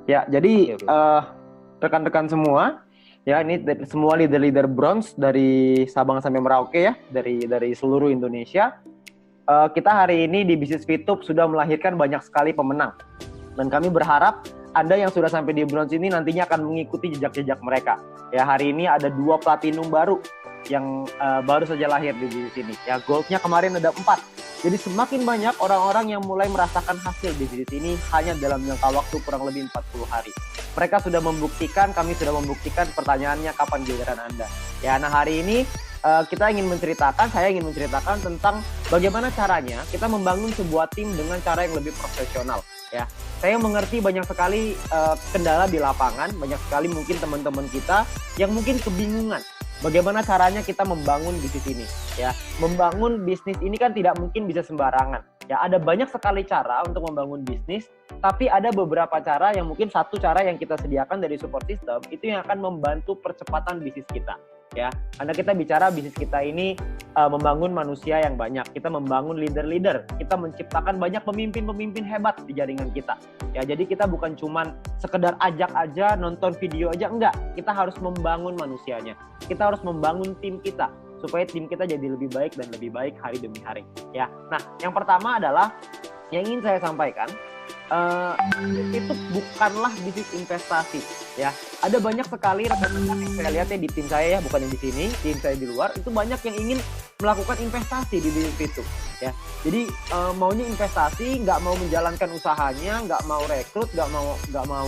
Ya, jadi Oke, oke. rekan-rekan semua, ya ini semua leader-leader bronze dari Sabang sampai Merauke ya, dari seluruh Indonesia. Kita hari ini di Bisnis Fitup sudah melahirkan banyak sekali pemenang. Dan kami berharap Anda yang sudah sampai di bronze ini nantinya akan mengikuti jejak-jejak mereka. Ya, hari ini ada 2 platinum baru yang baru saja lahir di sini. Ya, goldnya kemarin ada 4. Jadi semakin banyak orang-orang yang mulai merasakan hasil di sini hanya dalam jangka waktu kurang lebih 40 hari. Mereka sudah membuktikan, kami sudah membuktikan. Pertanyaannya kapan giliran Anda? Ya, nah hari ini saya ingin menceritakan tentang bagaimana caranya kita membangun sebuah tim dengan cara yang lebih profesional. Ya, saya mengerti banyak sekali kendala di lapangan, banyak sekali mungkin teman-teman kita yang mungkin kebingungan bagaimana caranya kita membangun bisnis ini. Ya, membangun bisnis ini kan tidak mungkin bisa sembarangan. Ya, ada banyak sekali cara untuk membangun bisnis, tapi ada beberapa cara yang mungkin satu cara yang kita sediakan dari support system itu yang akan membantu percepatan bisnis kita. Ya, karena kita bicara bisnis kita ini membangun manusia yang banyak, kita membangun leader-leader, kita menciptakan banyak pemimpin-pemimpin hebat di jaringan kita. Ya, jadi kita bukan cuman sekedar ajak aja, nonton video aja, enggak. Kita harus membangun manusianya. Kita harus membangun tim kita supaya tim kita jadi lebih baik dan lebih baik hari demi hari. Ya, nah yang pertama adalah yang ingin saya sampaikan, itu bukanlah bisnis investasi. Ya, ada banyak sekali rekan-rekan yang saya lihat ya di tim saya ya, bukan yang di sini, tim saya di luar itu banyak yang ingin melakukan investasi di bisnis itu. Ya, jadi maunya investasi, nggak mau menjalankan usahanya, nggak mau rekrut, nggak mau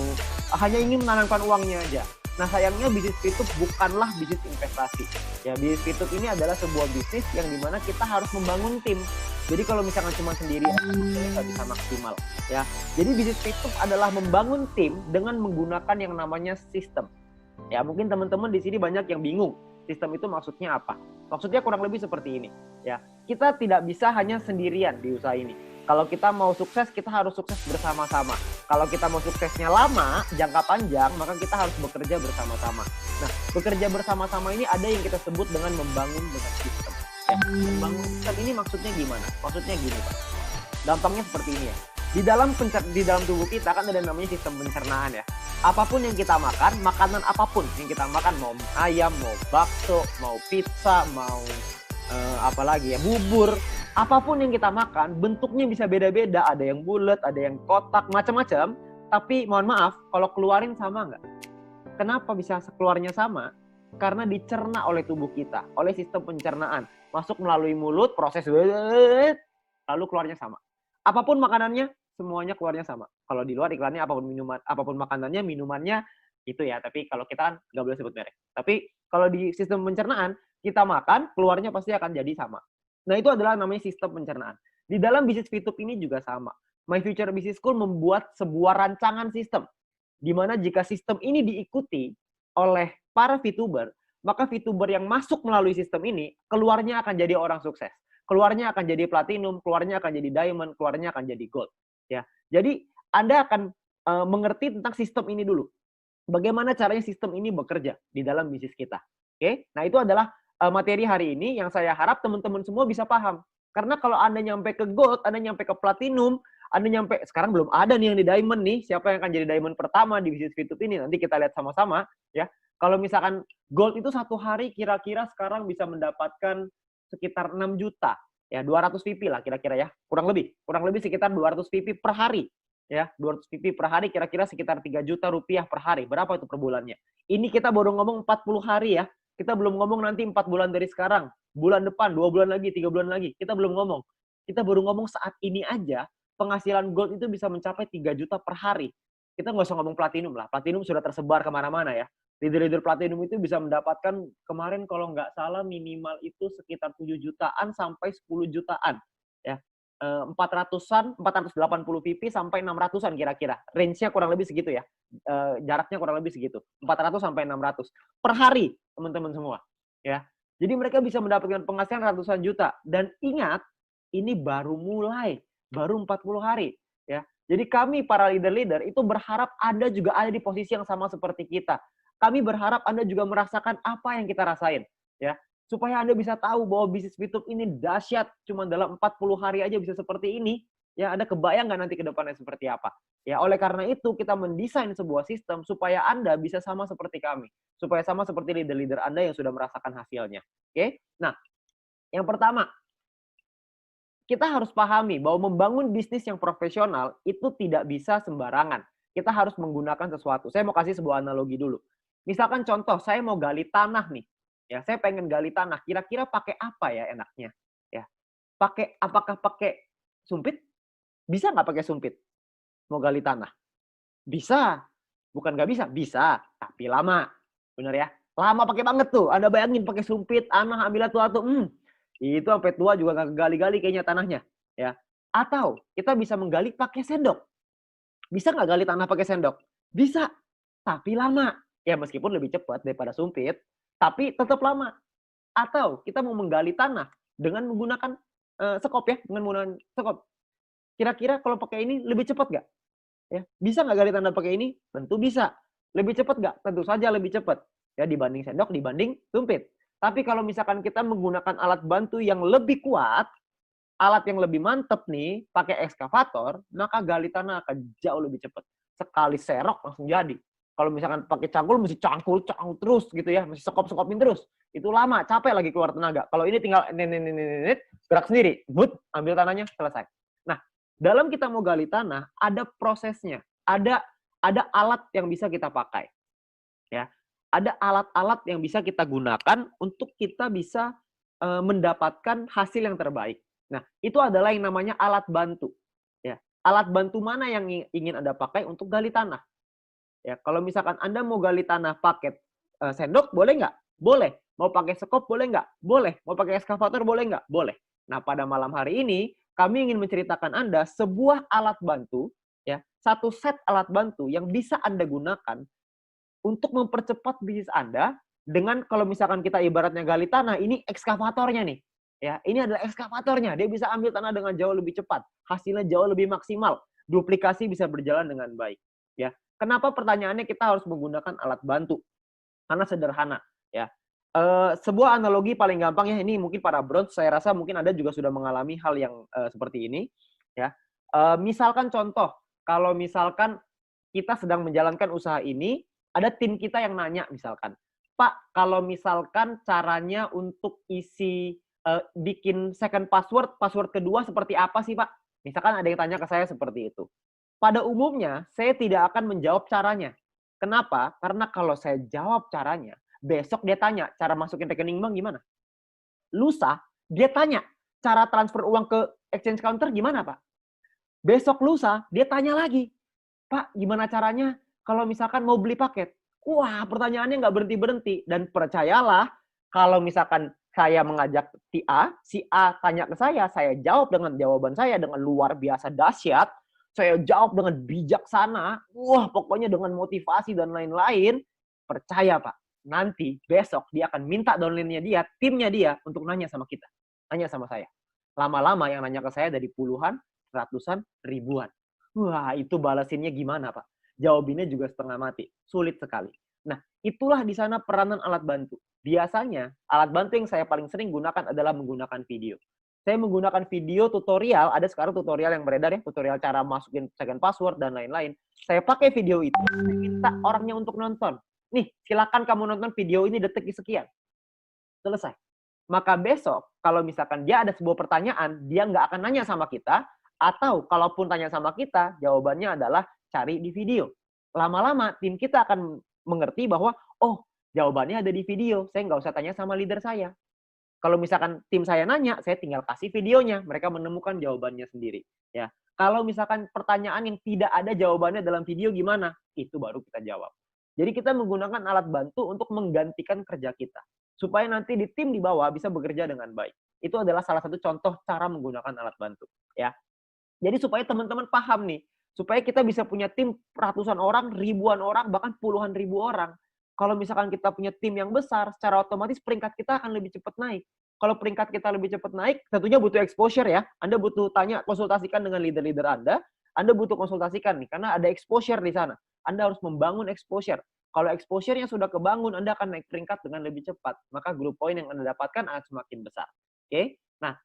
hanya ingin menanamkan uangnya aja. Nah sayangnya bisnis Fitup bukanlah bisnis investasi. Ya, bisnis Fitup ini adalah sebuah bisnis yang dimana kita harus membangun tim. Jadi kalau misalkan cuma sendiri nggak bisa maksimal. Ya, jadi bisnis Fitup adalah membangun tim dengan menggunakan yang namanya sistem. Ya, mungkin teman-teman di sini banyak yang bingung. Sistem itu maksudnya apa? Maksudnya kurang lebih seperti ini. Ya, kita tidak bisa hanya sendirian di usaha ini. Kalau kita mau sukses, kita harus sukses bersama-sama. Kalau kita mau suksesnya lama, jangka panjang, maka kita harus bekerja bersama-sama. Nah, bekerja bersama-sama ini ada yang kita sebut dengan membangun dengan sistem. Ya, membangun sistem ini maksudnya gimana? Maksudnya gini, Pak. Gampangnya seperti ini ya. Di dalam tubuh kita kan ada namanya sistem pencernaan ya. Apapun yang kita makan, makanan apapun yang kita makan, mau ayam, mau bakso, mau pizza, mau apalagi ya, bubur, apapun yang kita makan bentuknya bisa beda-beda, ada yang bulat, ada yang kotak, macam-macam. Tapi mohon maaf, kalau keluarin sama nggak? Kenapa bisa keluarnya sama? Karena dicerna oleh tubuh kita, oleh sistem pencernaan, masuk melalui mulut, proses lalu keluarnya sama. Apapun makanannya, semuanya keluarnya sama. Kalau di luar iklannya apapun makanannya, minumannya itu ya. Tapi kalau kita kan nggak boleh sebut merek. Tapi kalau di sistem pencernaan, kita makan, keluarnya pasti akan jadi sama. Nah, itu adalah namanya sistem pencernaan. Di dalam bisnis Fitup ini juga sama. My Future Business School membuat sebuah rancangan sistem, di mana jika sistem ini diikuti oleh para VTuber, maka VTuber yang masuk melalui sistem ini, keluarnya akan jadi orang sukses. Keluarnya akan jadi platinum, keluarnya akan jadi diamond, keluarnya akan jadi gold. Ya, jadi Anda akan mengerti tentang sistem ini dulu. Bagaimana caranya sistem ini bekerja di dalam bisnis kita. Oke, nah itu adalah materi hari ini yang saya harap teman-teman semua bisa paham. Karena kalau Anda nyampe ke gold, Anda nyampe ke platinum, Anda nyampe, sekarang belum ada nih yang di diamond nih, siapa yang akan jadi diamond pertama di bisnis Fitup ini, nanti kita lihat sama-sama ya. Kalau misalkan gold itu satu hari kira-kira sekarang bisa mendapatkan sekitar 6 juta, ya 200 VP lah kira-kira ya, kurang lebih sekitar 200 VP per hari. Ya, 200 VP per hari kira-kira sekitar 3 juta rupiah per hari. Berapa itu per bulannya? Ini kita baru ngomong 40 hari ya. Kita belum ngomong nanti 4 bulan dari sekarang. Bulan depan, 2 bulan lagi, 3 bulan lagi. Kita belum ngomong. Kita baru ngomong saat ini aja, penghasilan gold itu bisa mencapai 3 juta per hari. Kita nggak usah ngomong platinum lah. Platinum sudah tersebar kemana-mana ya. Leader-leader platinum itu bisa mendapatkan, kemarin kalau nggak salah minimal itu sekitar 7 jutaan sampai 10 jutaan. Ya, 400-an, 480 VP sampai 600-an kira-kira. Range-nya kurang lebih segitu ya. Jaraknya kurang lebih segitu. 400 sampai 600 per hari, teman-teman semua. Ya. Jadi mereka bisa mendapatkan penghasilan ratusan juta. Dan ingat, ini baru mulai, baru 40 hari. Ya. Jadi kami para leader-leader itu berharap Anda juga ada di posisi yang sama seperti kita. Kami berharap Anda juga merasakan apa yang kita rasain. Ya. Supaya Anda bisa tahu bahwa bisnis Fitup ini dahsyat, cuma dalam 40 hari aja bisa seperti ini, Ya, ada kebayang nggak nanti ke depannya seperti apa? Ya, oleh karena itu kita mendesain sebuah sistem supaya Anda bisa sama seperti kami. Supaya sama seperti leader-leader Anda yang sudah merasakan hasilnya. Oke? Nah, yang pertama, kita harus pahami bahwa membangun bisnis yang profesional itu tidak bisa sembarangan. Kita harus menggunakan sesuatu. Saya mau kasih sebuah analogi dulu. Misalkan contoh, saya mau gali tanah nih. Ya, saya pengen gali tanah. Kira-kira pakai apa ya enaknya? Ya, apakah pakai sumpit? Bisa nggak pakai sumpit? Mau gali tanah? Bisa. Bukan nggak bisa, bisa. Tapi lama. Bener ya? Lama pakai banget tuh. Anda bayangin pakai sumpit, anak ambil tuh. Itu sampai tua juga nggak gali-gali kayaknya tanahnya. Ya. Atau kita bisa menggali pakai sendok. Bisa nggak gali tanah pakai sendok? Bisa. Tapi lama. Ya meskipun lebih cepat daripada sumpit. Tapi tetap lama. Atau kita mau menggali tanah dengan menggunakan sekop ya. Dengan menggunakan sekop. Kira-kira kalau pakai ini lebih cepat nggak? Ya, bisa nggak gali tanah pakai ini? Tentu bisa. Lebih cepat nggak? Tentu saja lebih cepat. Ya, dibanding sendok, dibanding sumpit. Tapi kalau misalkan kita menggunakan alat bantu yang lebih kuat, alat yang lebih mantep nih, pakai ekskavator, maka gali tanah akan jauh lebih cepat. Sekali serok langsung jadi. Kalau misalkan pakai cangkul, mesti cangkul terus gitu ya, mesti sekop-sekopin terus. Itu lama, capek lagi keluar tenaga. Kalau ini tinggal gerak sendiri, ambil tanahnya, selesai. Nah, dalam kita mau gali tanah, ada prosesnya, ada alat yang bisa kita pakai, ya, ada alat-alat yang bisa kita gunakan untuk kita bisa mendapatkan hasil yang terbaik. Nah, itu adalah yang namanya alat bantu. Ya, alat bantu mana yang ingin Anda pakai untuk gali tanah? Ya, kalau misalkan Anda mau gali tanah pakai sendok, boleh nggak? Boleh. Mau pakai sekop, boleh nggak? Boleh. Mau pakai ekskavator, boleh nggak? Boleh. Nah, pada malam hari ini, kami ingin menceritakan Anda sebuah alat bantu, ya, satu set alat bantu yang bisa Anda gunakan untuk mempercepat bisnis Anda dengan kalau misalkan kita ibaratnya gali tanah, ini ekskavatornya nih. Ya, ini adalah ekskavatornya. Dia bisa ambil tanah dengan jauh lebih cepat, hasilnya jauh lebih maksimal, duplikasi bisa berjalan dengan baik. Ya, kenapa pertanyaannya kita harus menggunakan alat bantu? Karena sederhana, ya. Sebuah analogi paling gampang ya, ini mungkin para bronze, saya rasa mungkin Anda juga sudah mengalami hal yang seperti ini, ya. Misalkan contoh, kalau misalkan kita sedang menjalankan usaha ini, ada tim kita yang nanya misalkan, Pak, kalau misalkan caranya untuk isi bikin second password, password kedua seperti apa sih Pak? Misalkan ada yang tanya ke saya seperti itu. Pada umumnya, saya tidak akan menjawab caranya. Kenapa? Karena kalau saya jawab caranya, besok dia tanya, cara masukin rekening bank gimana? Lusa, dia tanya, cara transfer uang ke exchange counter gimana, Pak? Besok lusa, dia tanya lagi, Pak, gimana caranya kalau misalkan mau beli paket? Wah, pertanyaannya nggak berhenti-berhenti. Dan percayalah, kalau misalkan saya mengajak si A tanya ke saya jawab dengan jawaban saya dengan luar biasa dahsyat, saya jawab dengan bijaksana, wah pokoknya dengan motivasi dan lain-lain, percaya Pak, nanti besok dia akan minta downline-nya dia, timnya dia untuk nanya sama kita, nanya sama saya. Lama-lama yang nanya ke saya dari puluhan, ratusan, ribuan. Wah, itu balasinnya gimana, Pak? Jawabinnya juga setengah mati. Sulit sekali. Nah, itulah di sana peranan alat bantu. Biasanya, alat bantu yang saya paling sering gunakan adalah menggunakan video. Saya menggunakan video tutorial, ada sekarang tutorial yang beredar ya, tutorial cara masukin second password dan lain-lain. Saya pakai video itu, saya minta orangnya untuk nonton. Nih, silakan kamu nonton video ini detik sekian. Selesai. Maka besok, kalau misalkan dia ada sebuah pertanyaan, dia nggak akan nanya sama kita, atau kalaupun tanya sama kita, jawabannya adalah cari di video. Lama-lama, tim kita akan mengerti bahwa, oh, jawabannya ada di video, saya nggak usah tanya sama leader saya. Kalau misalkan tim saya nanya, saya tinggal kasih videonya, mereka menemukan jawabannya sendiri. Ya, kalau misalkan pertanyaan yang tidak ada jawabannya dalam video gimana? Itu baru kita jawab. Jadi kita menggunakan alat bantu untuk menggantikan kerja kita. Supaya nanti di tim di bawah bisa bekerja dengan baik. Itu adalah salah satu contoh cara menggunakan alat bantu. Ya. Jadi supaya teman-teman paham nih, supaya kita bisa punya tim ratusan orang, ribuan orang, bahkan puluhan ribu orang. Kalau misalkan kita punya tim yang besar, secara otomatis peringkat kita akan lebih cepat naik. Kalau peringkat kita lebih cepat naik, tentunya butuh exposure ya. Anda butuh tanya, konsultasikan dengan leader-leader Anda butuh konsultasikan nih, karena ada exposure di sana. Anda harus membangun exposure. Kalau exposure-nya sudah kebangun, Anda akan naik peringkat dengan lebih cepat. Maka group point yang Anda dapatkan akan semakin besar. Oke? Nah,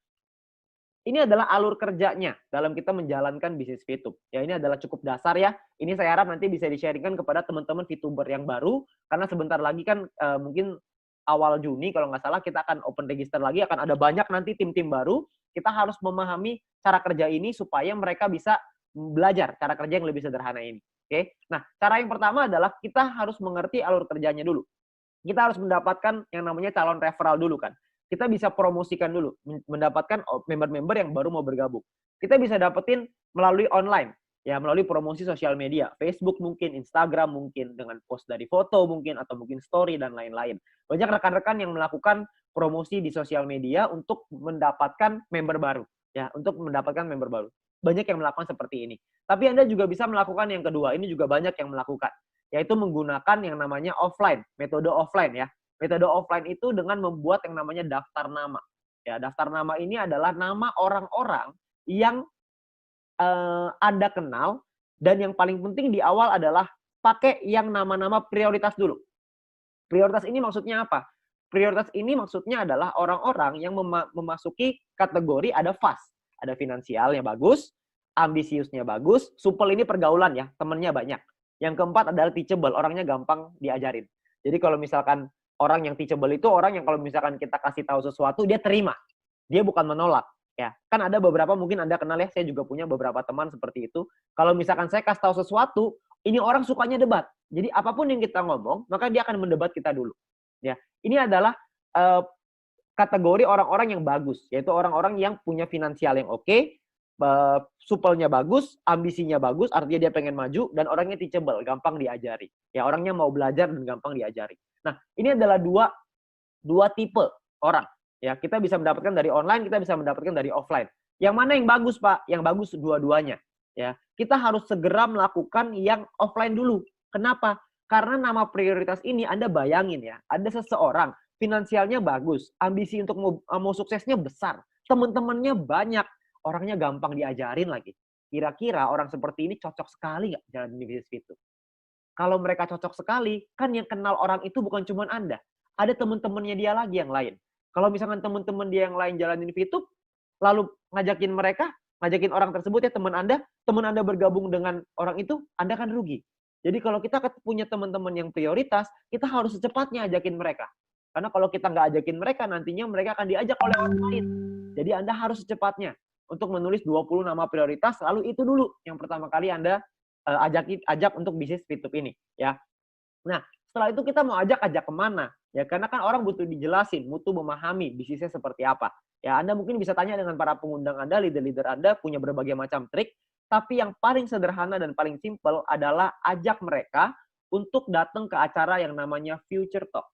Ini adalah alur kerjanya dalam kita menjalankan bisnis VTube. Ya, ini adalah cukup dasar ya. Ini saya harap nanti bisa di-sharingkan kepada teman-teman VTuber yang baru, karena sebentar lagi kan mungkin awal Juni kalau nggak salah kita akan open register lagi, akan ada banyak nanti tim-tim baru. Kita harus memahami cara kerja ini supaya mereka bisa belajar cara kerja yang lebih sederhana ini. Oke. Nah, cara yang pertama adalah kita harus mengerti alur kerjanya dulu. Kita harus mendapatkan yang namanya calon referral dulu kan. Kita bisa promosikan dulu, mendapatkan member-member yang baru mau bergabung. Kita bisa dapetin melalui online, ya melalui promosi sosial media, Facebook mungkin, Instagram mungkin, dengan post dari foto mungkin, atau mungkin story dan lain-lain. Banyak rekan-rekan yang melakukan promosi di sosial media untuk mendapatkan member baru, ya, untuk mendapatkan member baru. Banyak yang melakukan seperti ini. Tapi Anda juga bisa melakukan yang kedua, ini juga banyak yang melakukan, yaitu menggunakan yang namanya offline, metode offline ya. Metode offline itu dengan membuat yang namanya daftar nama. Ya, daftar nama ini adalah nama orang-orang yang Anda kenal, dan yang paling penting di awal adalah pakai yang nama-nama prioritas dulu. Prioritas ini maksudnya apa? Prioritas ini maksudnya adalah orang-orang yang memasuki kategori ada fast, ada finansialnya bagus, ambisiusnya bagus, supel ini pergaulan ya, temennya banyak. Yang keempat adalah teachable, orangnya gampang diajarin. Jadi kalau misalkan orang yang teachable itu orang yang kalau misalkan kita kasih tahu sesuatu, dia terima. Dia bukan menolak. Ya, kan ada beberapa mungkin Anda kenal ya, saya juga punya beberapa teman seperti itu. Kalau misalkan saya kasih tahu sesuatu, ini orang sukanya debat. Jadi apapun yang kita ngomong, maka dia akan mendebat kita dulu. Ya, ini adalah kategori orang-orang yang bagus, yaitu orang-orang yang punya finansial yang oke, supelnya bagus, ambisinya bagus, artinya dia pengen maju, dan orangnya teachable, gampang diajari. Ya, orangnya mau belajar dan gampang diajari. Nah, ini adalah dua tipe orang. Ya, kita bisa mendapatkan dari online, kita bisa mendapatkan dari offline. Yang mana yang bagus, Pak? Yang bagus dua-duanya. Ya, kita harus segera melakukan yang offline dulu. Kenapa? Karena nama prioritas ini Anda bayangin ya, ada seseorang finansialnya bagus, ambisi untuk mau suksesnya besar, teman-temannya banyak, orangnya gampang diajarin lagi. Kira-kira orang seperti ini cocok sekali nggak jalan di bisnis itu? Kalau mereka cocok sekali, kan yang kenal orang itu bukan cuma Anda. Ada teman-temannya dia lagi yang lain. Kalau misalkan teman-teman dia yang lain jalanin VTube, lalu ngajakin orang tersebut ya teman Anda bergabung dengan orang itu, Anda kan rugi. Jadi kalau kita punya teman-teman yang prioritas, kita harus secepatnya ajakin mereka. Karena kalau kita nggak ajakin mereka, nantinya mereka akan diajak oleh orang lain. Jadi Anda harus secepatnya untuk menulis 20 nama prioritas, lalu itu dulu yang pertama kali Anda ajak untuk bisnis VTube ini. Ya. Nah, setelah itu kita mau ajak kemana? Ya, karena kan orang butuh dijelasin, butuh memahami bisnisnya seperti apa. Ya, Anda mungkin bisa tanya dengan para pengundang Anda, leader-leader Anda punya berbagai macam trik, tapi yang paling sederhana dan paling simpel adalah ajak mereka untuk datang ke acara yang namanya Future Talk.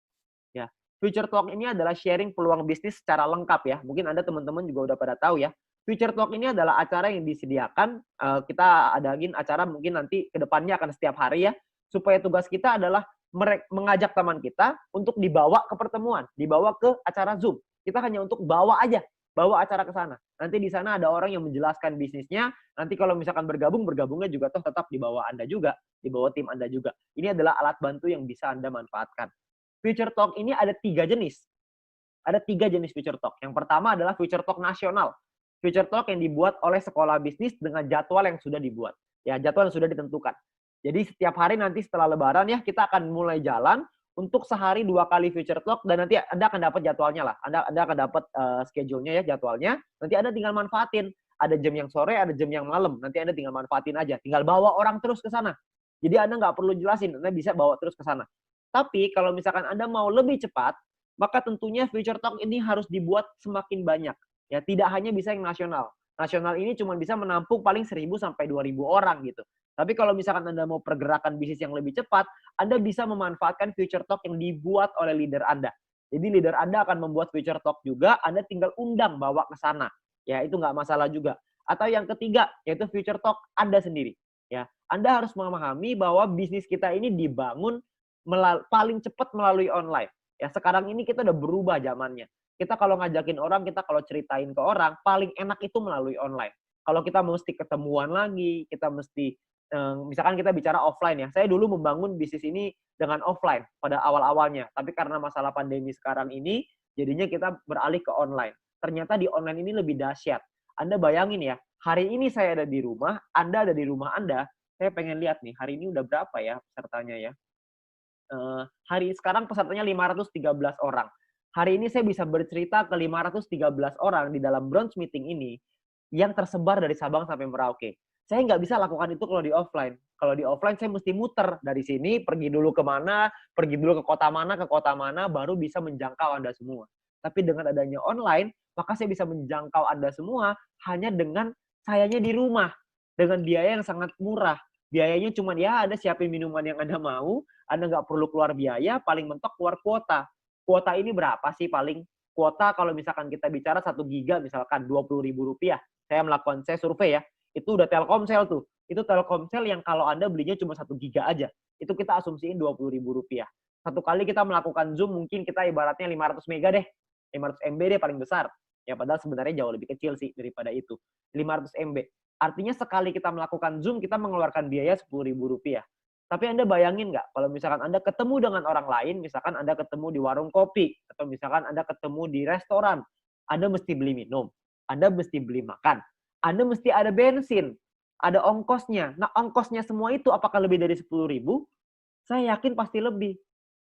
Ya, Future Talk ini adalah sharing peluang bisnis secara lengkap ya. Mungkin Anda teman-teman juga udah pada tahu ya. Future Talk ini adalah acara yang disediakan, kita adain acara mungkin nanti ke depannya akan setiap hari ya, supaya tugas kita adalah mengajak teman kita untuk dibawa ke pertemuan, dibawa ke acara Zoom. Kita hanya untuk bawa acara ke sana. Nanti di sana ada orang yang menjelaskan bisnisnya, nanti kalau misalkan bergabungnya juga toh tetap dibawa Anda juga, dibawa tim Anda juga. Ini adalah alat bantu yang bisa Anda manfaatkan. Future Talk ini ada 3 jenis. Ada 3 jenis Future Talk. Yang pertama adalah Future Talk nasional. Future Talk yang dibuat oleh sekolah bisnis dengan jadwal yang sudah dibuat. Ya, jadwal yang sudah ditentukan. Jadi setiap hari nanti setelah lebaran ya, kita akan mulai jalan untuk sehari 2 kali Future Talk, dan nanti Anda akan dapat jadwalnya lah. Anda akan dapat schedule-nya ya, jadwalnya. Nanti Anda tinggal manfaatin. Ada jam yang sore, ada jam yang malam. Nanti Anda tinggal manfaatin aja. Tinggal bawa orang terus ke sana. Jadi Anda nggak perlu jelasin, Anda bisa bawa terus ke sana. Tapi kalau misalkan Anda mau lebih cepat, maka tentunya Future Talk ini harus dibuat semakin banyak. Ya, tidak hanya bisa yang nasional. Nasional ini cuma bisa menampung paling 1.000 sampai 2.000 orang gitu. Tapi kalau misalkan Anda mau pergerakan bisnis yang lebih cepat, Anda bisa memanfaatkan Future Talk yang dibuat oleh leader Anda. Jadi leader Anda akan membuat Future Talk juga, Anda tinggal undang bawa ke sana. Ya, itu nggak masalah juga. Atau yang ketiga, yaitu Future Talk Anda sendiri. Ya, Anda harus memahami bahwa bisnis kita ini dibangun paling cepat melalui online. Ya, sekarang ini kita udah berubah zamannya. Kita kalau ngajakin orang, kita kalau ceritain ke orang, paling enak itu melalui online. Kalau kita mesti ketemuan lagi, kita mesti, misalkan kita bicara offline ya. Saya dulu membangun bisnis ini dengan offline pada awal-awalnya. Tapi karena masalah pandemi sekarang ini, jadinya kita beralih ke online. Ternyata di online ini lebih dahsyat. Anda bayangin ya, hari ini saya ada di rumah, Anda ada di rumah Anda, saya pengen lihat nih, hari ini udah berapa ya pesertanya ya? Hari sekarang pesertanya 513 orang. Hari ini saya bisa bercerita ke 513 orang di dalam bronze meeting ini yang tersebar dari Sabang sampai Merauke. Saya nggak bisa lakukan itu kalau di offline. Kalau di offline saya mesti muter dari sini, pergi dulu kemana, pergi dulu ke kota mana, baru bisa menjangkau Anda semua. Tapi dengan adanya online, maka saya bisa menjangkau Anda semua hanya dengan sayanya di rumah. Dengan biaya yang sangat murah. Biayanya cuma ya ada siapin minuman yang Anda mau, Anda nggak perlu keluar biaya, paling mentok keluar kuota. Kuota ini berapa sih paling? Kuota kalau misalkan kita bicara 1 giga misalkan Rp20.000. Saya survei ya, itu udah Telkomsel tuh. Itu Telkomsel yang kalau Anda belinya cuma 1 giga aja. Itu kita asumsiin Rp20.000. Satu kali kita melakukan Zoom mungkin kita ibaratnya 500 mega deh. 500 MB deh paling besar. Ya padahal sebenarnya jauh lebih kecil sih daripada itu. 500 MB. Artinya sekali kita melakukan Zoom kita mengeluarkan biaya Rp10.000. Tapi Anda bayangin nggak, kalau misalkan Anda ketemu dengan orang lain, misalkan Anda ketemu di warung kopi, atau misalkan Anda ketemu di restoran, Anda mesti beli minum, Anda mesti beli makan, Anda mesti ada bensin, ada ongkosnya. Nah, ongkosnya semua itu apakah lebih dari 10.000? Saya yakin pasti lebih.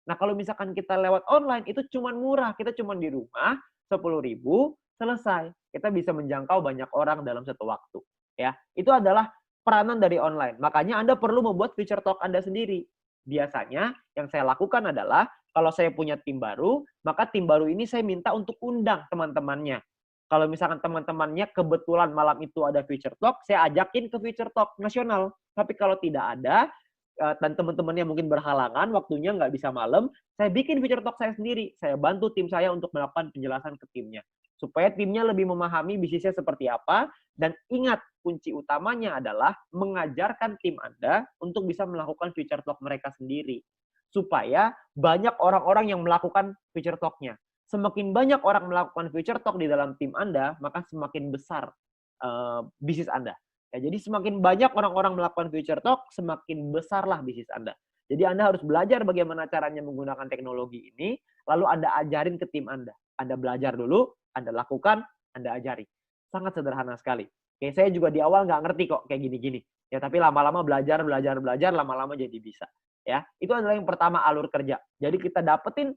Nah, kalau misalkan kita lewat online, itu cuma murah. Kita cuma di rumah, 10.000, selesai. Kita bisa menjangkau banyak orang dalam satu waktu. Ya, itu adalah peranan dari online. Makanya Anda perlu membuat feature talk Anda sendiri. Biasanya yang saya lakukan adalah kalau saya punya tim baru, maka tim baru ini saya minta untuk undang teman-temannya. Kalau misalkan teman-temannya kebetulan malam itu ada feature talk, saya ajakin ke feature talk nasional. Tapi kalau tidak ada, dan teman-temannya mungkin berhalangan, waktunya nggak bisa malam, saya bikin feature talk saya sendiri. Saya bantu tim saya untuk melakukan penjelasan ke timnya. Supaya timnya lebih memahami bisnisnya seperti apa, dan ingat, kunci utamanya adalah mengajarkan tim Anda untuk bisa melakukan feature talk mereka sendiri. Supaya banyak orang-orang yang melakukan feature talk-nya. Semakin banyak orang melakukan feature talk di dalam tim Anda, maka semakin besar bisnis Anda. Ya, jadi semakin banyak orang-orang melakukan future talk, semakin besarlah bisnis Anda. Jadi Anda harus belajar bagaimana caranya menggunakan teknologi ini, lalu Anda ajarin ke tim Anda. Anda belajar dulu, Anda lakukan, Anda ajari. Sangat sederhana sekali. Oke, saya juga di awal nggak ngerti kok kayak gini-gini. Ya, tapi lama-lama belajar, lama-lama jadi bisa. Ya, itu adalah yang pertama, alur kerja. Jadi kita dapetin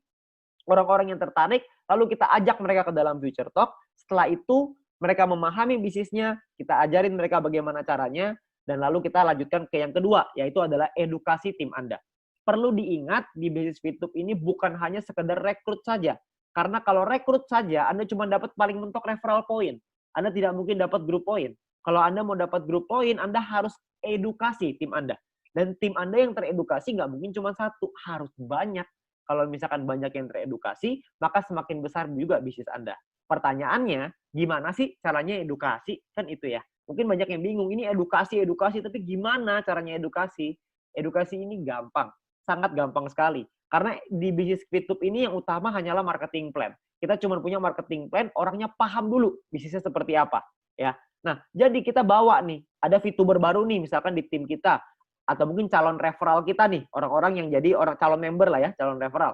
orang-orang yang tertarik, lalu kita ajak mereka ke dalam future talk. Setelah itu mereka memahami bisnisnya, kita ajarin mereka bagaimana caranya, dan lalu kita lanjutkan ke yang kedua, yaitu adalah edukasi tim Anda. Perlu diingat, di bisnis Fitup ini bukan hanya sekedar rekrut saja. Karena kalau rekrut saja, Anda cuma dapat paling mentok referral point. Anda tidak mungkin dapat group point. Kalau Anda mau dapat group point, Anda harus edukasi tim Anda. Dan tim Anda yang teredukasi nggak mungkin cuma satu, harus banyak. Kalau misalkan banyak yang teredukasi, maka semakin besar juga bisnis Anda. Pertanyaannya, gimana sih caranya edukasi? Kan itu ya. Mungkin banyak yang bingung, ini edukasi, tapi gimana caranya edukasi? Edukasi ini gampang, sangat gampang sekali. Karena di bisnis Fitup ini yang utama hanyalah marketing plan. Kita cuma punya marketing plan, orangnya paham dulu bisnisnya seperti apa. Ya. Nah, jadi kita bawa nih, ada VTuber baru nih, misalkan di tim kita, atau mungkin calon referral kita nih, orang-orang yang jadi orang calon member lah ya, calon referral.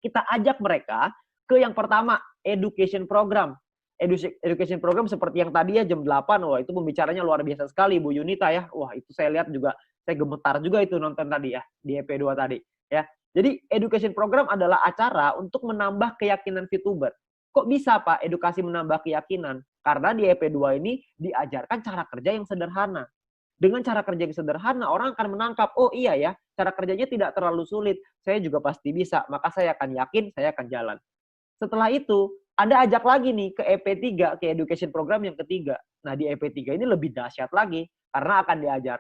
Kita ajak mereka ke yang pertama, education program. Education program seperti yang tadi ya jam 8, wah itu pembicaranya luar biasa sekali Bu Yunita ya. Wah, itu saya lihat juga, saya gemetar juga itu nonton tadi ya, di EP2 tadi ya. Jadi education program adalah acara untuk menambah keyakinan VTuber. Kok bisa Pak edukasi menambah keyakinan? Karena di EP2 ini diajarkan cara kerja yang sederhana. Dengan cara kerja yang sederhana, orang akan menangkap, oh iya ya, cara kerjanya tidak terlalu sulit. Saya juga pasti bisa, maka saya akan yakin, saya akan jalan. Setelah itu, Anda ajak lagi nih ke EP3, ke education program yang ketiga. Nah, di EP3 ini lebih dahsyat lagi, karena akan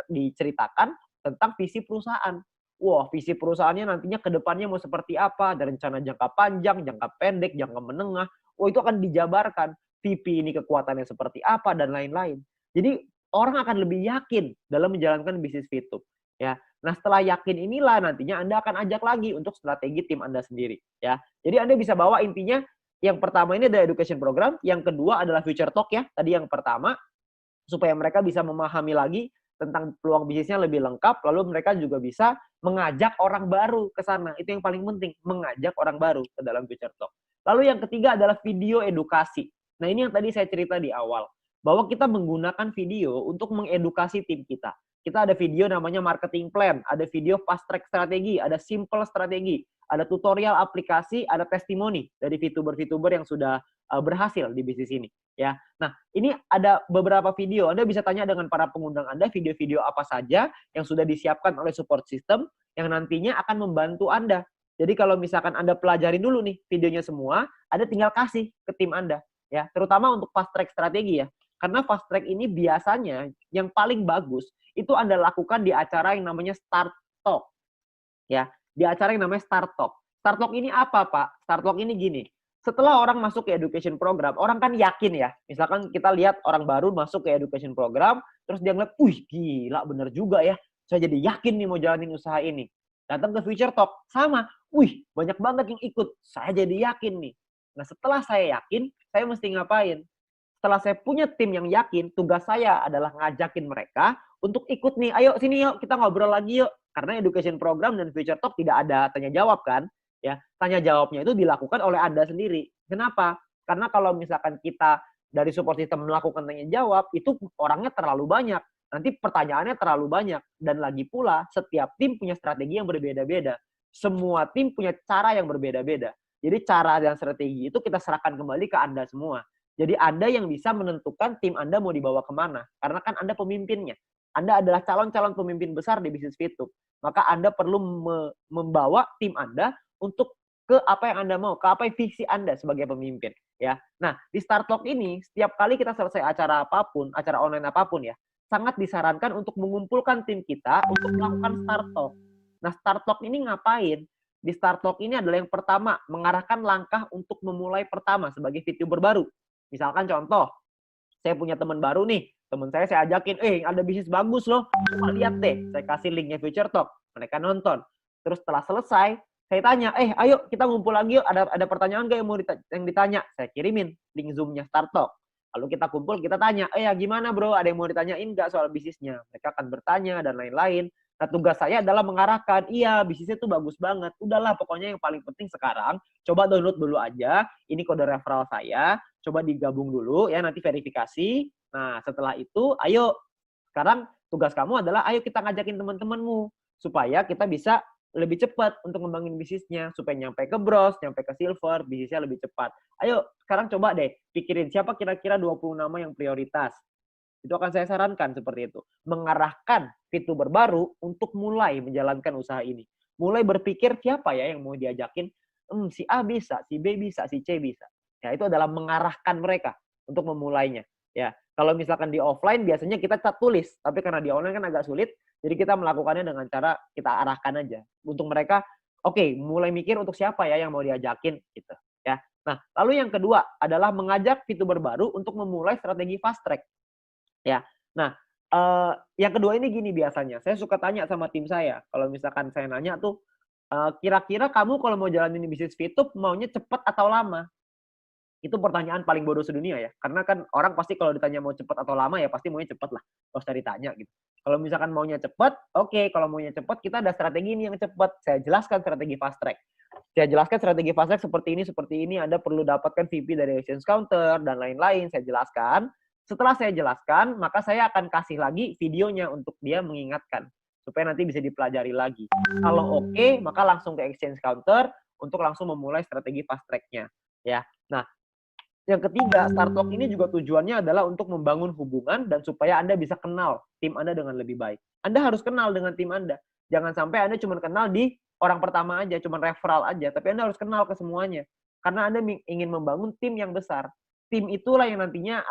diceritakan tentang visi perusahaan. Wah, visi perusahaannya nantinya ke depannya mau seperti apa, ada rencana jangka panjang, jangka pendek, jangka menengah. Wah, itu akan dijabarkan. VP ini kekuatannya seperti apa, dan lain-lain. Jadi, orang akan lebih yakin dalam menjalankan bisnis Fitup. Ya. Nah, setelah yakin inilah nantinya Anda akan ajak lagi untuk strategi tim Anda sendiri. Ya. Jadi Anda bisa bawa intinya, yang pertama ini adalah education program, yang kedua adalah future talk ya, tadi yang pertama, supaya mereka bisa memahami lagi tentang peluang bisnisnya lebih lengkap, lalu mereka juga bisa mengajak orang baru ke sana. Itu yang paling penting, mengajak orang baru ke dalam future talk. Lalu yang ketiga adalah video edukasi. Nah, ini yang tadi saya cerita di awal. bahwa kita menggunakan video untuk mengedukasi tim kita. Kita ada video namanya marketing plan, ada video fast track strategi, ada simple strategi, ada tutorial aplikasi, ada testimoni dari VTuber-VTuber yang sudah berhasil di bisnis ini. Ya, nah ini ada beberapa video. Anda bisa tanya dengan para pengundang Anda video-video apa saja yang sudah disiapkan oleh support system yang nantinya akan membantu Anda. Jadi kalau misalkan Anda pelajari dulu nih videonya semua, Anda tinggal kasih ke tim Anda, ya. Terutama untuk fast track strategi ya. Karena fast track ini biasanya yang paling bagus itu Anda lakukan di acara yang namanya Start Talk. Ya, di acara yang namanya Start Talk. Start Talk ini apa, Pak? Start Talk ini gini. Setelah orang masuk ke education program, orang kan yakin ya. Misalkan kita lihat orang baru masuk ke education program, terus dia ngeliat, wih gila bener juga ya. Saya jadi yakin nih mau jalanin usaha ini. Datang ke Future Talk, sama. Wih, banyak banget yang ikut. Saya jadi yakin nih. Nah, setelah saya yakin, saya mesti ngapain? Setelah saya punya tim yang yakin, tugas saya adalah ngajakin mereka untuk ikut nih. Ayo sini yuk, kita ngobrol lagi yuk. Karena education program dan Future Talk tidak ada tanya jawab kan. Ya, tanya jawabnya itu dilakukan oleh Anda sendiri. Kenapa? Karena kalau misalkan kita dari support system melakukan tanya jawab, itu orangnya terlalu banyak. Nanti pertanyaannya terlalu banyak. Dan lagi pula, setiap tim punya strategi yang berbeda-beda. Semua tim punya cara yang berbeda-beda. Jadi cara dan strategi itu kita serahkan kembali ke Anda semua. Jadi Anda yang bisa menentukan tim Anda mau dibawa kemana. Karena kan Anda pemimpinnya. Anda adalah calon-calon pemimpin besar di bisnis Fitup. Maka Anda perlu membawa tim Anda untuk ke apa yang Anda mau, ke apa yang visi Anda sebagai pemimpin. Ya. Nah, di Start Talk ini, setiap kali kita selesai acara apapun, acara online apapun ya, sangat disarankan untuk mengumpulkan tim kita untuk melakukan Start Talk. Nah, Start Talk ini ngapain? Di Start Talk ini adalah yang pertama, mengarahkan langkah untuk memulai pertama sebagai VTuber baru. Misalkan contoh, saya punya teman baru nih, teman saya ajakin, ada bisnis bagus loh, coba lihat deh, saya kasih linknya Future Talk, mereka nonton. Terus setelah selesai, saya tanya, ayo kita ngumpul lagi yuk, ada pertanyaan nggak yang ditanya? Saya kirimin link Zoom-nya Start Talk. Lalu kita kumpul, kita tanya, gimana bro, ada yang mau ditanyain nggak soal bisnisnya? Mereka akan bertanya dan lain-lain. Nah, tugas saya adalah mengarahkan, bisnisnya tuh bagus banget. Udahlah, pokoknya yang paling penting sekarang, coba download dulu aja, ini kode referral saya, coba digabung dulu, ya nanti verifikasi. Nah, setelah itu, ayo, sekarang tugas kamu adalah, ayo kita ngajakin teman-temanmu, supaya kita bisa lebih cepat untuk ngembangin bisnisnya, supaya nyampe ke bros, nyampe ke silver, bisnisnya lebih cepat. Ayo, sekarang coba deh, pikirin siapa kira-kira 20 nama yang prioritas. Itu akan saya sarankan seperti itu. Mengarahkan VTuber baru untuk mulai menjalankan usaha ini. Mulai berpikir siapa ya yang mau diajakin, si A bisa, si B bisa, si C bisa. Ya, itu adalah mengarahkan mereka untuk memulainya. Ya, kalau misalkan di offline biasanya kita tulis, tapi karena di online kan agak sulit, jadi kita melakukannya dengan cara kita arahkan aja. Untuk mereka, oke, mulai mikir untuk siapa ya yang mau diajakin gitu. Ya. Nah, lalu yang kedua adalah mengajak VTuber baru untuk memulai strategi fast track. Ya. Nah, yang kedua ini gini biasanya, saya suka tanya sama tim saya, kalau misalkan saya nanya tuh, kira-kira kamu kalau mau jalanin bisnis Fitup maunya cepat atau lama? Itu pertanyaan paling bodoh sedunia ya. Karena kan orang pasti kalau ditanya mau cepat atau lama ya pasti maunya cepat lah. Nggak usah ditanya gitu. Kalau misalkan maunya cepat, oke. Kalau maunya cepat kita ada strategi ini yang cepat. Saya jelaskan strategi fast track. Saya jelaskan strategi fast track seperti ini. Anda perlu dapatkan VP dari exchange counter dan lain-lain. Saya jelaskan. Setelah saya jelaskan, maka saya akan kasih lagi videonya untuk dia mengingatkan. Supaya nanti bisa dipelajari lagi. Kalau oke, maka langsung ke exchange counter untuk langsung memulai strategi fast track-nya. Ya. Nah, yang ketiga, Start Talk ini juga tujuannya adalah untuk membangun hubungan dan supaya Anda bisa kenal tim Anda dengan lebih baik. Anda harus kenal dengan tim Anda. Jangan sampai Anda cuma kenal di orang pertama aja, cuma referral aja. Tapi Anda harus kenal ke semuanya. Karena Anda ingin membangun tim yang besar. Tim itulah yang nantinya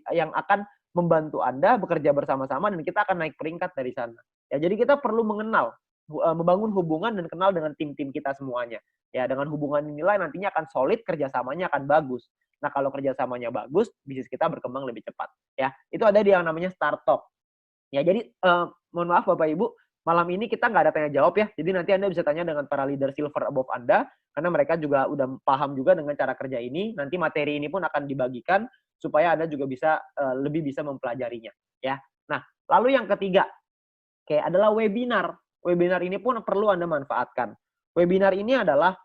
yang akan membantu Anda bekerja bersama-sama dan kita akan naik peringkat dari sana. Ya, jadi kita perlu mengenal, membangun hubungan dan kenal dengan tim-tim kita semuanya. Ya, dengan hubungan inilah nantinya akan solid, kerjasamanya akan bagus. Nah, kalau kerjasamanya bagus, bisnis kita berkembang lebih cepat. Ya, itu ada di yang namanya Start Talk. Ya, jadi mohon maaf Bapak Ibu, malam ini kita nggak ada tanya jawab ya. Jadi nanti Anda bisa tanya dengan para leader silver above Anda, karena mereka juga udah paham juga dengan cara kerja ini. Nanti materi ini pun akan dibagikan supaya Anda juga bisa lebih bisa mempelajarinya. Ya. Nah, lalu yang ketiga, adalah webinar. Webinar ini pun perlu Anda manfaatkan. Webinar ini adalah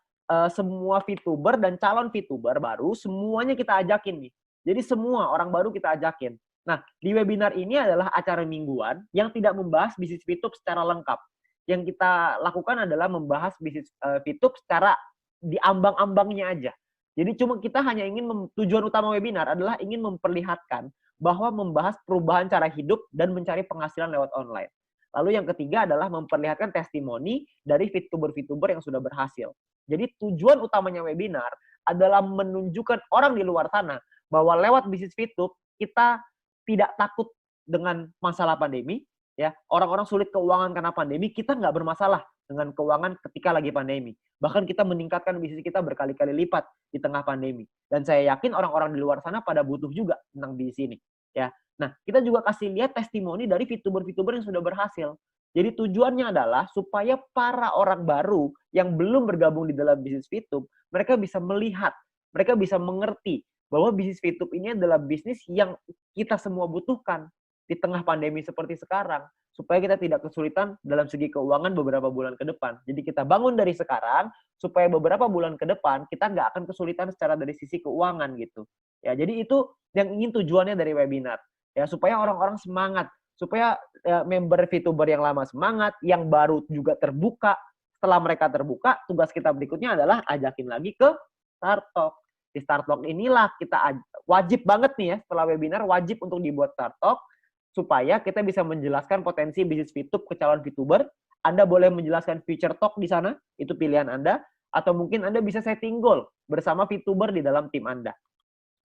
semua VTuber dan calon VTuber baru semuanya kita ajakin nih. Jadi semua orang baru kita ajakin. Nah, di webinar ini adalah acara mingguan yang tidak membahas bisnis VTube secara lengkap. Yang kita lakukan adalah membahas bisnis VTube secara di ambang-ambangnya aja. Jadi kita hanya ingin, tujuan utama webinar adalah ingin memperlihatkan bahwa membahas perubahan cara hidup dan mencari penghasilan lewat online. Lalu yang ketiga adalah memperlihatkan testimoni dari VTuber-VTuber yang sudah berhasil. Jadi tujuan utamanya webinar adalah menunjukkan orang di luar sana bahwa lewat bisnis VTube kita tidak takut dengan masalah pandemi, ya. Orang-orang sulit keuangan karena pandemi, kita nggak bermasalah dengan keuangan ketika lagi pandemi. Bahkan kita meningkatkan bisnis kita berkali-kali lipat di tengah pandemi. Dan saya yakin orang-orang di luar sana pada butuh juga tentang bisnis ini, ya. Nah, kita juga kasih lihat testimoni dari VTuber-VTuber yang sudah berhasil. Jadi tujuannya adalah supaya para orang baru yang belum bergabung di dalam bisnis VTube, mereka bisa melihat, mereka bisa mengerti bahwa bisnis VTube ini adalah bisnis yang kita semua butuhkan di tengah pandemi seperti sekarang, supaya kita tidak kesulitan dalam segi keuangan beberapa bulan ke depan. Jadi kita bangun dari sekarang, supaya beberapa bulan ke depan kita nggak akan kesulitan secara dari sisi keuangan gitu. Ya, jadi itu yang ingin tujuannya dari webinar. Ya, supaya orang-orang semangat, supaya member VTuber yang lama semangat, yang baru juga terbuka. Setelah mereka terbuka, tugas kita berikutnya adalah ajakin lagi ke Start Talk. Di Start Talk inilah kita wajib banget nih ya, setelah webinar wajib untuk dibuat Start Talk supaya kita bisa menjelaskan potensi bisnis VTube ke calon VTuber. Anda boleh menjelaskan future talk di sana, itu pilihan Anda, atau mungkin Anda bisa setting goal bersama VTuber di dalam tim Anda.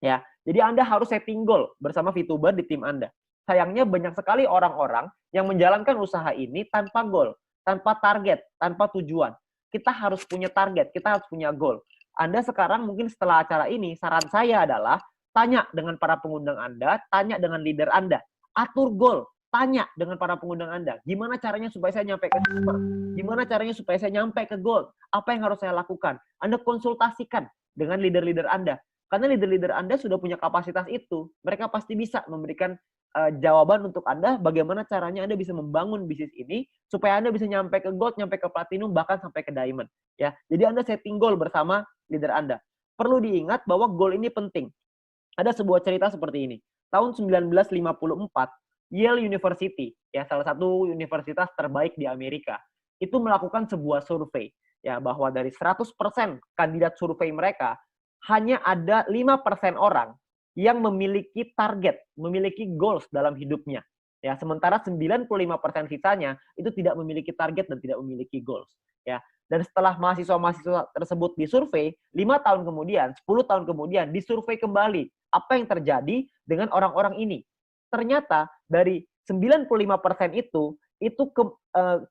Ya, jadi Anda harus setting goal bersama VTuber di tim Anda. Sayangnya banyak sekali orang-orang yang menjalankan usaha ini tanpa goal, tanpa target, tanpa tujuan. Kita harus punya target, kita harus punya goal. Anda sekarang mungkin setelah acara ini, saran saya adalah tanya dengan para pengundang Anda, tanya dengan leader Anda, atur goal, tanya dengan para pengundang Anda, gimana caranya supaya saya nyampe ke super, gimana caranya supaya saya nyampe ke goal, apa yang harus saya lakukan. Anda konsultasikan dengan leader-leader Anda, karena leader-leader Anda sudah punya kapasitas itu, mereka pasti bisa memberikan jawaban untuk Anda, bagaimana caranya Anda bisa membangun bisnis ini supaya Anda bisa nyampe ke gold, nyampe ke platinum, bahkan sampai ke diamond. Ya, jadi Anda setting goal bersama leader Anda. Perlu diingat bahwa goal ini penting. Ada sebuah cerita seperti ini. Tahun 1954, Yale University, ya salah satu universitas terbaik di Amerika, itu melakukan sebuah survei, ya bahwa dari 100% kandidat survei mereka hanya ada 5% orang yang memiliki target, memiliki goals dalam hidupnya. Ya, sementara 95% sisanya itu tidak memiliki target dan tidak memiliki goals. Ya, dan setelah mahasiswa-mahasiswa tersebut disurvei, 5 tahun kemudian, 10 tahun kemudian disurvei kembali apa yang terjadi dengan orang-orang ini. Ternyata dari 95% itu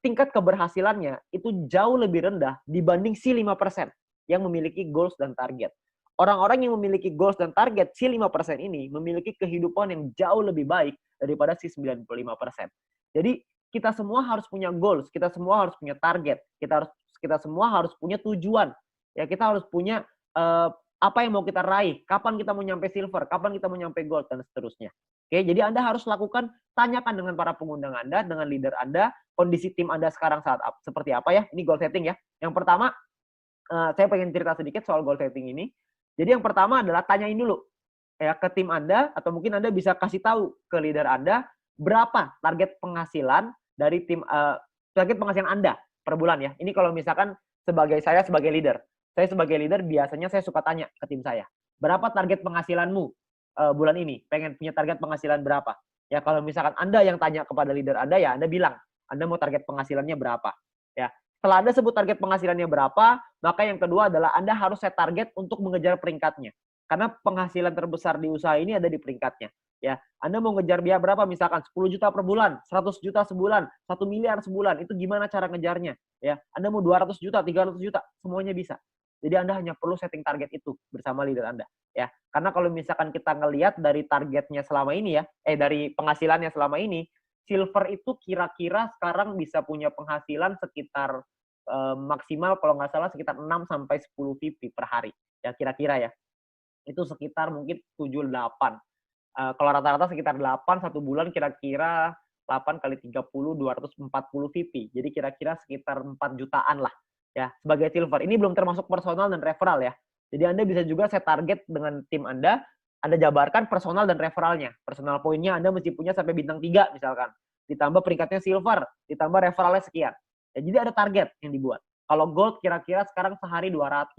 tingkat keberhasilannya itu jauh lebih rendah dibanding si 5% yang memiliki goals dan target. Orang-orang yang memiliki goals dan target, si 5% ini memiliki kehidupan yang jauh lebih baik daripada si 95%. Jadi, kita semua harus punya goals, kita semua harus punya target, kita semua harus punya tujuan. Ya, kita harus punya apa yang mau kita raih, kapan kita mau nyampe silver, kapan kita mau nyampe gold, dan seterusnya. Oke, jadi Anda harus lakukan, tanyakan dengan para pengundang Anda, dengan leader Anda, kondisi tim Anda sekarang seperti apa ya. Ini goal setting ya. Yang pertama, saya pengen cerita sedikit soal goal setting ini. Jadi yang pertama adalah tanyain dulu ya ke tim Anda, atau mungkin Anda bisa kasih tahu ke leader Anda berapa target penghasilan dari target penghasilan Anda per bulan ya. Ini kalau misalkan saya sebagai leader. Saya sebagai leader biasanya saya suka tanya ke tim saya, berapa target penghasilanmu bulan ini? Pengen punya target penghasilan berapa? Ya kalau misalkan Anda yang tanya kepada leader Anda, ya Anda bilang, Anda mau target penghasilannya berapa? Ya. Setelah Anda sebut target penghasilannya berapa, maka yang kedua adalah Anda harus set target untuk mengejar peringkatnya. Karena penghasilan terbesar di usaha ini ada di peringkatnya. Ya, Anda mau ngejar biaya berapa? Misalkan 10 juta per bulan, 100 juta sebulan, 1 miliar sebulan. Itu gimana cara ngejarnya? Ya, Anda mau 200 juta, 300 juta, semuanya bisa. Jadi Anda hanya perlu setting target itu bersama leader Anda. Ya, karena kalau misalkan kita ngelihat dari targetnya selama ini ya, dari penghasilannya selama ini, silver itu kira-kira sekarang bisa punya penghasilan sekitar maksimal kalau nggak salah sekitar 6 sampai 10 VP per hari. Ya kira-kira ya. Itu sekitar mungkin 7-8. Kalau rata-rata sekitar 8 satu bulan kira-kira 8 kali 30 240 VP. Jadi kira-kira sekitar 4 jutaan lah ya sebagai silver. Ini belum termasuk personal dan referral ya. Jadi Anda bisa juga set target dengan tim Anda Anda jabarkan personal dan referralnya. Personal poinnya Anda mesti punya sampai bintang 3 misalkan. Ditambah peringkatnya silver, ditambah referralnya sekian. Ya, jadi ada target yang dibuat. Kalau gold kira-kira sekarang sehari 200.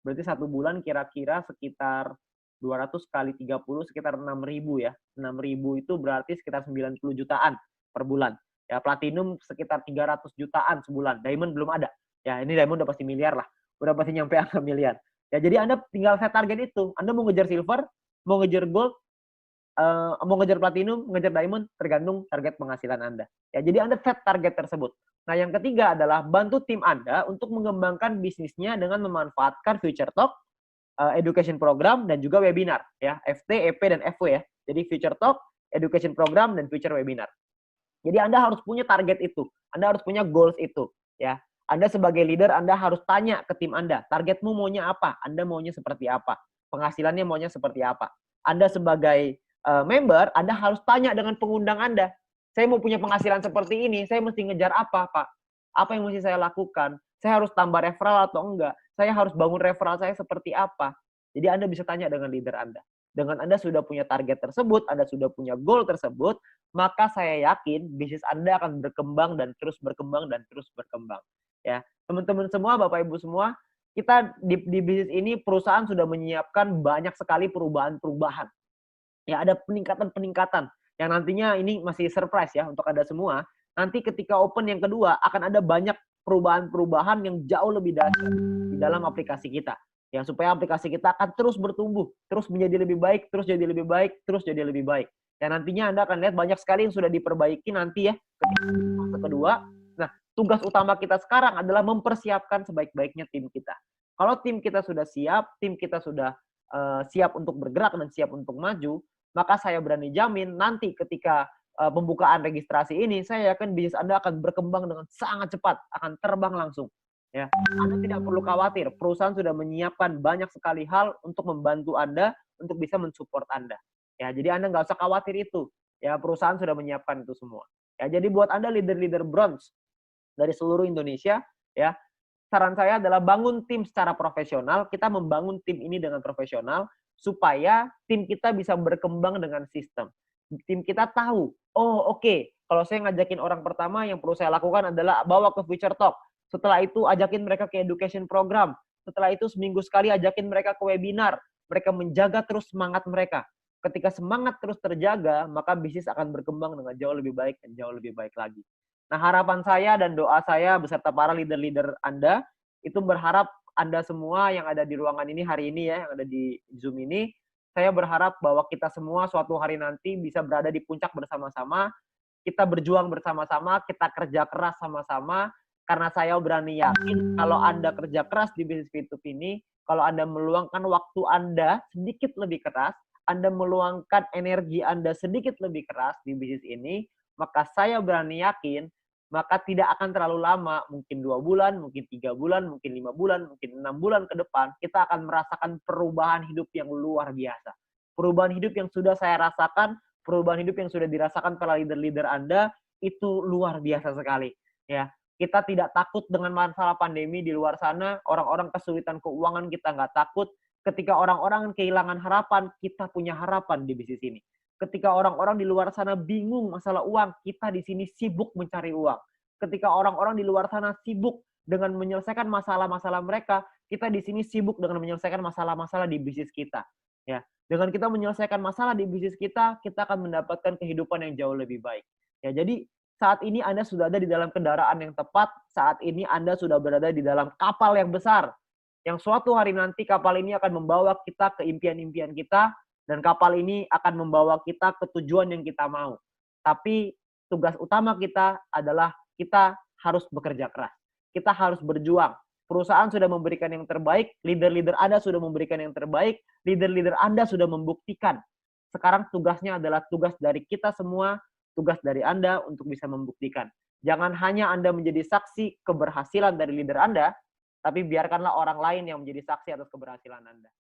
Berarti 1 bulan kira-kira sekitar 200 kali 30 sekitar 6.000 ya. 6.000 itu berarti sekitar 90 jutaan per bulan. Ya, platinum sekitar 300 jutaan sebulan. Diamond belum ada. Ya, ini diamond udah pasti miliar lah. Udah pasti nyampe angka miliar. Ya, jadi Anda tinggal set target itu. Anda mau ngejar silver, mau ngejar gold, mau ngejar platinum, ngejar diamond, tergantung target penghasilan Anda. Ya, jadi Anda set target tersebut. Nah, yang ketiga adalah bantu tim Anda untuk mengembangkan bisnisnya dengan memanfaatkan Future Talk, education program, dan juga webinar. Ya, FT, EP, dan FW ya. Jadi Future Talk, education program, dan future webinar. Jadi Anda harus punya target itu. Anda harus punya goals itu. Ya, Anda sebagai leader, Anda harus tanya ke tim Anda, targetmu maunya apa? Anda maunya seperti apa? Penghasilannya maunya seperti apa? Anda sebagai member, Anda harus tanya dengan pengundang Anda. Saya mau punya penghasilan seperti ini, saya mesti ngejar apa, Pak? Apa yang mesti saya lakukan? Saya harus tambah referral atau enggak? Saya harus bangun referral saya seperti apa? Jadi Anda bisa tanya dengan leader Anda. Dengan Anda sudah punya target tersebut, Anda sudah punya goal tersebut, maka saya yakin bisnis Anda akan berkembang dan terus berkembang dan terus berkembang. Ya, teman-teman semua, Bapak Ibu semua, kita di bisnis ini perusahaan sudah menyiapkan banyak sekali perubahan-perubahan. Ya, ada peningkatan-peningkatan yang nantinya ini masih surprise ya untuk Anda semua. Nanti ketika open yang kedua akan ada banyak perubahan-perubahan yang jauh lebih dahsyat di dalam aplikasi kita. Ya, supaya aplikasi kita akan terus bertumbuh, terus menjadi lebih baik, terus jadi lebih baik, terus jadi lebih baik. Dan nantinya Anda akan lihat banyak sekali yang sudah diperbaiki nanti ya ketika fase kedua. Nah, tugas utama kita sekarang adalah mempersiapkan sebaik-baiknya tim kita. Kalau tim kita sudah siap, tim kita sudah siap untuk bergerak dan siap untuk maju, maka saya berani jamin nanti ketika pembukaan registrasi ini, saya yakin bisnis Anda akan berkembang dengan sangat cepat, akan terbang langsung. Ya, Anda tidak perlu khawatir, perusahaan sudah menyiapkan banyak sekali hal untuk membantu Anda, untuk bisa mensupport Anda. Ya, jadi Anda nggak usah khawatir itu. Ya, perusahaan sudah menyiapkan itu semua. Ya, jadi buat Anda leader-leader bronze dari seluruh Indonesia, ya, saran saya adalah bangun tim secara profesional. Kita membangun tim ini dengan profesional supaya tim kita bisa berkembang dengan sistem. Tim kita tahu, oh oke, kalau saya ngajakin orang pertama yang perlu saya lakukan adalah bawa ke Future Talk. Setelah itu ajakin mereka ke education program. Setelah itu seminggu sekali ajakin mereka ke webinar. Mereka menjaga terus semangat mereka. Ketika semangat terus terjaga, maka bisnis akan berkembang dengan jauh lebih baik dan jauh lebih baik lagi. Nah, harapan saya dan doa saya beserta para leader-leader Anda itu berharap Anda semua yang ada di ruangan ini hari ini ya, yang ada di Zoom ini, saya berharap bahwa kita semua suatu hari nanti bisa berada di puncak bersama-sama, kita berjuang bersama-sama, kita kerja keras sama-sama, karena saya berani yakin kalau Anda kerja keras di bisnis Fitup ini, kalau Anda meluangkan waktu Anda sedikit lebih keras, Anda meluangkan energi Anda sedikit lebih keras di bisnis ini, maka saya berani yakin maka tidak akan terlalu lama, mungkin 2 bulan, mungkin 3 bulan, mungkin 5 bulan, mungkin 6 bulan ke depan, kita akan merasakan perubahan hidup yang luar biasa. Perubahan hidup yang sudah saya rasakan, perubahan hidup yang sudah dirasakan para leader-leader Anda, itu luar biasa sekali. Ya, kita tidak takut dengan masalah pandemi di luar sana, orang-orang kesulitan keuangan kita nggak takut. Ketika orang-orang kehilangan harapan, kita punya harapan di bisnis ini. Ketika orang-orang di luar sana bingung masalah uang, kita di sini sibuk mencari uang. Ketika orang-orang di luar sana sibuk dengan menyelesaikan masalah-masalah mereka, kita di sini sibuk dengan menyelesaikan masalah-masalah di bisnis kita. Ya, dengan kita menyelesaikan masalah di bisnis kita akan mendapatkan kehidupan yang jauh lebih baik. Ya, jadi saat ini Anda sudah ada di dalam kendaraan yang tepat, saat ini Anda sudah berada di dalam kapal yang besar. Yang suatu hari nanti kapal ini akan membawa kita ke impian-impian kita, dan kapal ini akan membawa kita ke tujuan yang kita mau. Tapi tugas utama kita adalah kita harus bekerja keras. Kita harus berjuang. Perusahaan sudah memberikan yang terbaik, leader-leader Anda sudah memberikan yang terbaik, leader-leader Anda sudah membuktikan. Sekarang tugasnya adalah tugas dari kita semua, tugas dari Anda untuk bisa membuktikan. Jangan hanya Anda menjadi saksi keberhasilan dari leader Anda, tapi biarkanlah orang lain yang menjadi saksi atas keberhasilan Anda.